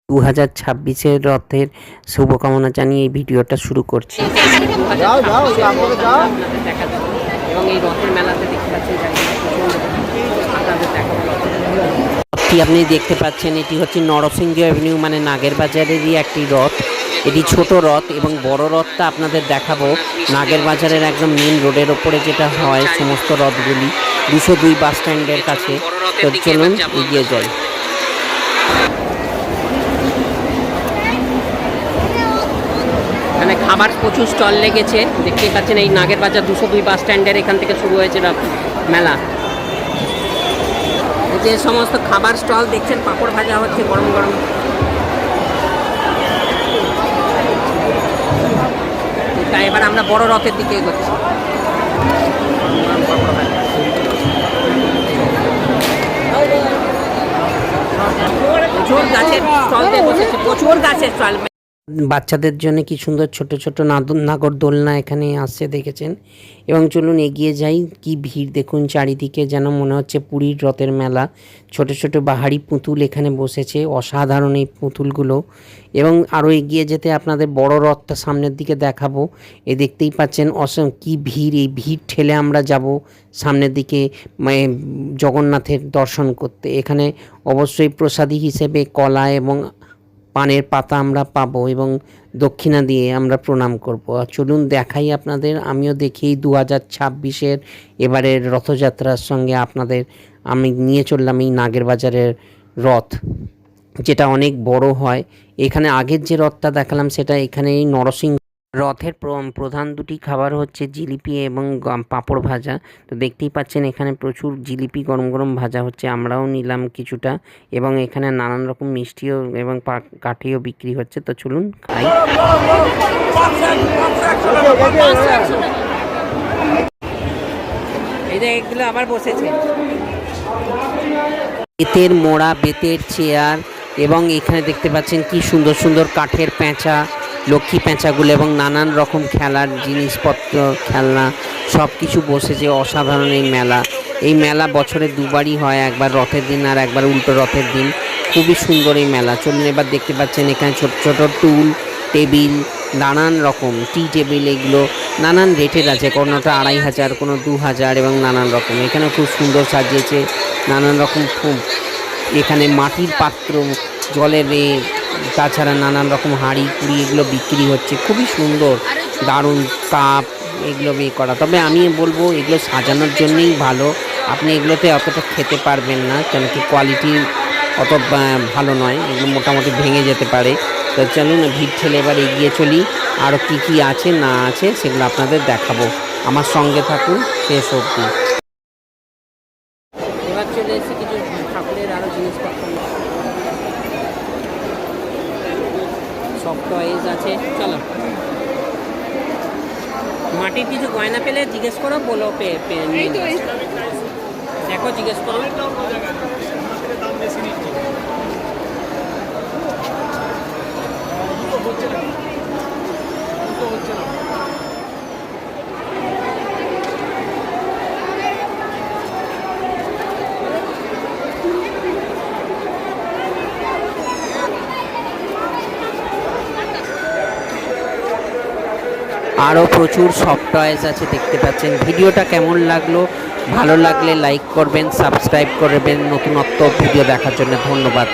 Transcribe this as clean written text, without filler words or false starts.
2026-এর রথের শুভকামনা জানিয়ে এই ভিডিওটা শুরু করছি। এবং এই রথের মেলাতে দেখতে পাচ্ছেন রথটি আপনি দেখতে পাচ্ছেন, এটি হচ্ছে নরসিংহ অ্যাভিনিউ মানে নাগের বাজারেরই একটি রথ। এটি ছোট রথ এবং বড় রথটা আপনাদের দেখাবো নাগের বাজারের একদম মেন রোডের ওপরে যেটা হয় সমস্ত রথগুলি 202 বাস স্ট্যান্ডের কাছে। তো চলুন এগিয়ে যাই। এখানে খাবার প্রচুর স্টল লেগেছে, দেখতেই পাচ্ছেন এই নাগের বাজার 202 বাস স্ট্যান্ডের এখান থেকে শুরু হয়েছে মেলা। যে সমস্ত খাবার স্টল দেখছেন, পাঁপড় ভাজা হচ্ছে গরম গরম। তাই এবার আমরা বড় রথের দিকে এগোচ্ছি। প্রচুর গাছের স্টল বসেছে, প্রচুর গাছের স্টল। বাচ্চাদের জন্য কি সুন্দর ছোট ছোট নাগরদোলনা এখানে আসছে দেখেছেন। এবং চলুন এগিয়ে যাই। কি ভিড় দেখুন চারিদিকে, যেন মনে হচ্ছে পুরীর রথের মেলা। ছোট ছোট বাহারি পুতুল এখানে বসেছে, অসাধারণ এই পুতুলগুলো। এবং আরও এগিয়ে যেতে আপনাদের বড় রথটা সামনের দিকে দেখাবো। দেখতেই পাচ্ছেন কি ভিড়, এই ভিড় ঠেলে আমরা যাব সামনের দিকে জগন্নাথের দর্শন করতে। এখানে অবশ্যই প্রসাদী হিসেবে কলা এবং পানের পাতা আমরা পাবো এবং দক্ষিণা দিয়ে আমরা প্রণাম করব। চলুন দেখাই আপনাদের, আমিও দেখি 2026-এর এবারের রথযাত্রার সঙ্গে আপনাদের আমি নিয়ে চললাম এই নাগের বাজারের রথ, যেটা অনেক বড় হয়। এখানে আগের যে রথটা দেখালাম সেটা এখানে এই নরসিংহ। রথের প্রধান দুটি খাবার হচ্ছে জিলিপি এবং পাঁপড় ভাজা। তো দেখতেই পাচ্ছেন এখানে প্রচুর জিলিপি গরম গরম ভাজা হচ্ছে, আমরাও নিলাম কিছুটা। এবং এখানে নানান রকম মিষ্টিও এবং কাঠিও বিক্রি হচ্ছে। তো চলুন খাই। এই যে এগুলো আবার বসেছে, বেতের মোড়া, বেতের চেয়ার, এবং এখানে দেখতে পাচ্ছেন কি সুন্দর সুন্দর কাঠের পেঁচা, লক্ষ্মী পেঁচাগুলো এবং নানান রকম খেলার জিনিসপত্র, খেলনা সব কিছু বসেছে। অসাধারণ এই মেলা। এই মেলা বছরে দুবারই হয়, একবার রথের দিন আর একবার উল্টো রথের দিন। খুবই সুন্দর এই মেলা। চলুন এবার দেখতে পাচ্ছেন এখানে ছোট ছোট টুল, টেবিল, নানান রকম টি টেবিল, এগুলো নানান রেটের আছে, কোনোটা 2500, কোনো 2000 এবং নানান রকম। এখানে খুব সুন্দর সাজিয়েছে নানান রকম ফুল। এখানে মাটির পাত্র, জলের তাছাড়া নানান রকম হাঁড়ি কুড়ি এগুলো বিক্রি হচ্ছে। খুবই সুন্দর, দারুণ কাপ এগুলো করা। তবে আমি বলবো এগুলো সাজানোর জন্যই ভালো, আপনি এগুলোতে অতটা খেতে পারবেন না, কেন কি কোয়ালিটি অত ভালো নয়, এগুলো মোটামুটি ভেঙে যেতে পারে। তো চলুন ভিড় ঠেলে এবার এগিয়ে চলি, আরও কী কী আছে না আছে সেগুলো আপনাদের দেখাবো। আমার সঙ্গে থাকুন শেষ অবধি। এবার চলে এসেছি কিছু ঠাকুরের আরও জিনিসপত্র, সব টয়েস আছে। চলো, মাটির কিছু গয়না পেলে জিজ্ঞেস করো, বলো দেখো, জিজ্ঞেস করো। আরও প্রচুর সফট টয়েস আছে দেখতে পাচ্ছেন। ভিডিওটা কেমন লাগলো, ভালো লাগলে লাইক করবেন, সাবস্ক্রাইব করবেন নতুনত্ব ভিডিও দেখার জন্য। ধন্যবাদ।